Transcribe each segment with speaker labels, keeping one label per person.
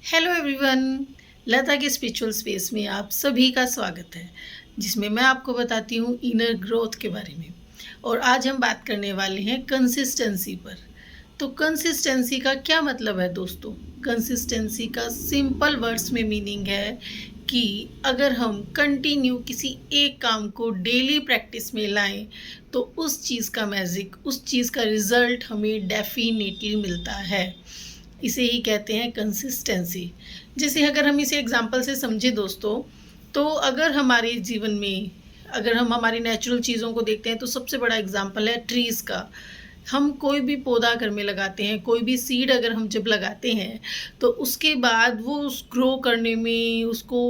Speaker 1: Hello everyone, लता के spiritual space में आप सभी का स्वागत है, जिसमें मैं आपको बताती हूँ इनर ग्रोथ के बारे में। और आज हम बात करने वाले हैं कंसिस्टेंसी पर। तो कंसिस्टेंसी का क्या मतलब है दोस्तों? कंसिस्टेंसी का सिंपल वर्ड्स में मीनिंग है कि अगर हम कंटिन्यू किसी एक काम को डेली प्रैक्टिस में लाएं तो उस चीज़ का मैजिक, उस चीज़ का रिज़ल्ट हमें डेफिनेटली मिलता है। इसे ही कहते हैं कंसिस्टेंसी। जैसे अगर हम इसे एग्जांपल से समझें दोस्तों, तो अगर हमारे जीवन में अगर हम हमारी नेचुरल चीज़ों को देखते हैं तो सबसे बड़ा एग्जांपल है ट्रीज़ का। हम कोई भी पौधा घर में लगाते हैं, कोई भी सीड अगर हम जब लगाते हैं, तो उसके बाद वो उस ग्रो करने में उसको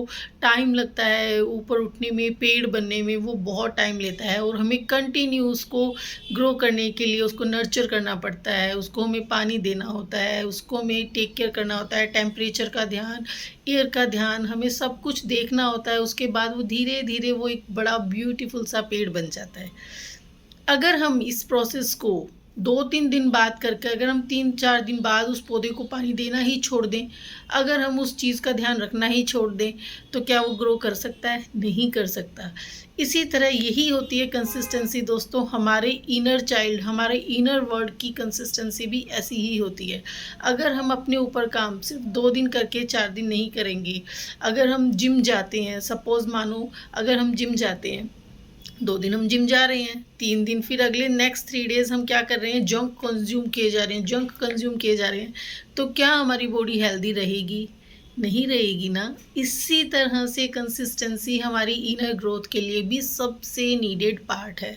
Speaker 1: टाइम लगता है, ऊपर उठने में, पेड़ बनने में वो बहुत टाइम लेता है और हमें कंटिन्यू उसको ग्रो करने के लिए उसको नर्चर करना पड़ता है, उसको हमें पानी देना होता है, उसको हमें टेक केयर करना होता है, टेम्परेचर का ध्यान, एयर का ध्यान, हमें सब कुछ देखना होता है। उसके बाद वो धीरे-धीरे वो एक बड़ा ब्यूटीफुल सा पेड़ बन जाता है। अगर हम इस प्रोसेस को 2-3 दिन बाद करके अगर हम 3-4 दिन बाद उस पौधे को पानी देना ही छोड़ दें, अगर हम उस चीज़ का ध्यान रखना ही छोड़ दें, तो क्या वो ग्रो कर सकता है? नहीं कर सकता। इसी तरह यही होती है कंसिस्टेंसी दोस्तों, हमारे इनर चाइल्ड, हमारे इनर वर्ल्ड की कंसिस्टेंसी भी ऐसी ही होती है। अगर हम अपने ऊपर काम सिर्फ 2 दिन करके 4 दिन नहीं करेंगे, अगर हम जिम जाते हैं, सपोज़ मानो अगर हम जिम जाते हैं, 2 दिन हम जिम जा रहे हैं, 3 दिन फिर अगले नेक्स्ट 3 डेज़ हम क्या कर रहे हैं? जंक कंज़्यूम किए जा रहे हैं, जंक कंज़्यूम किए जा रहे हैं। तो क्या हमारी बॉडी हेल्दी रहेगी? नहीं रहेगी ना। इसी तरह से कंसिस्टेंसी हमारी इनर ग्रोथ के लिए भी सबसे नीडेड पार्ट है।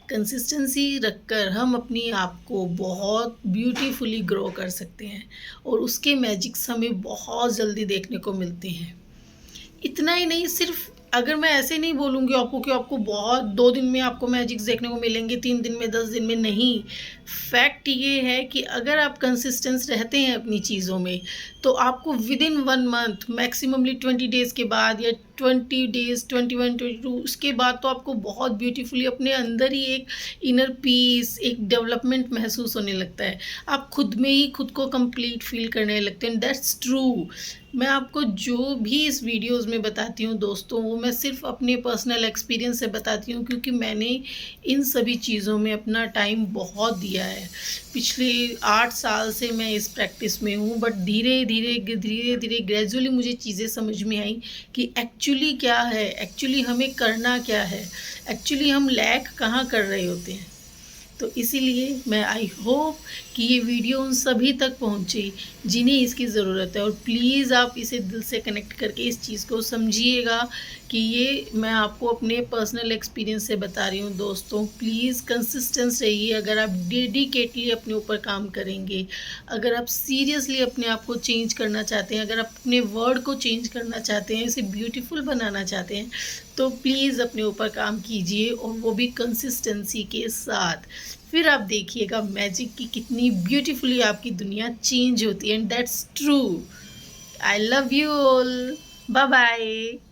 Speaker 1: कंसिस्टेंसी रखकर हम अपने आप को बहुत ब्यूटीफुली ग्रो कर सकते हैं और उसके मैजिक्स हमें बहुत जल्दी देखने को मिलते हैं। इतना ही नहीं, सिर्फ अगर मैं ऐसे नहीं बोलूँगी आपको कि आपको बहुत 2 दिन में आपको मैजिक्स देखने को मिलेंगे, 3 दिन में, 10 दिन में, नहीं। फैक्ट ये है कि अगर आप कंसिस्टेंस रहते हैं अपनी चीज़ों में, तो आपको विदिन 1 मंथ, मैक्सिममली 20 डेज़ के बाद या 20 डेज़, 21, 22 उसके बाद तो आपको बहुत ब्यूटीफुली अपने अंदर ही एक इनर पीस, एक डेवलपमेंट महसूस होने लगता है। आप खुद में ही खुद को कंप्लीट फ़ील करने लगते हैं। That's true. मैं आपको जो भी इस वीडियोज़ में बताती हूँ दोस्तों, वो मैं सिर्फ़ अपने पर्सनल एक्सपीरियंस से बताती हूँ, क्योंकि मैंने इन सभी चीज़ों में अपना टाइम बहुत दिया है। पिछले 8 साल से मैं इस प्रैक्टिस में हूँ, बट धीरे-धीरे ग्रेजुअली मुझे चीज़ें समझ में आई कि एक्चुअली क्या है, एक्चुअली हमें करना क्या है, एक्चुअली हम लैक कहाँ कर रहे होते हैं। तो इसीलिए मैं आई होप कि ये वीडियो उन सभी तक पहुँचे जिन्हें इसकी ज़रूरत है, और प्लीज़ आप इसे दिल से कनेक्ट करके इस चीज़ को समझिएगा कि ये मैं आपको अपने पर्सनल एक्सपीरियंस से बता रही हूँ दोस्तों। प्लीज़ कंसिस्टेंस रहिए। अगर आप डेडिकेटली अपने ऊपर काम करेंगे, अगर आप सीरियसली अपने आप को चेंज करना चाहते हैं, अगर आप अपने वर्ड को चेंज करना चाहते हैं, इसे ब्यूटीफुल बनाना चाहते हैं, तो प्लीज़ अपने ऊपर काम कीजिए, और वो भी कंसिस्टेंसी के साथ। फिर आप देखिएगा मैजिक की कितनी ब्यूटीफुली आपकी दुनिया चेंज होती है, and that's true. I love you all. Bye bye.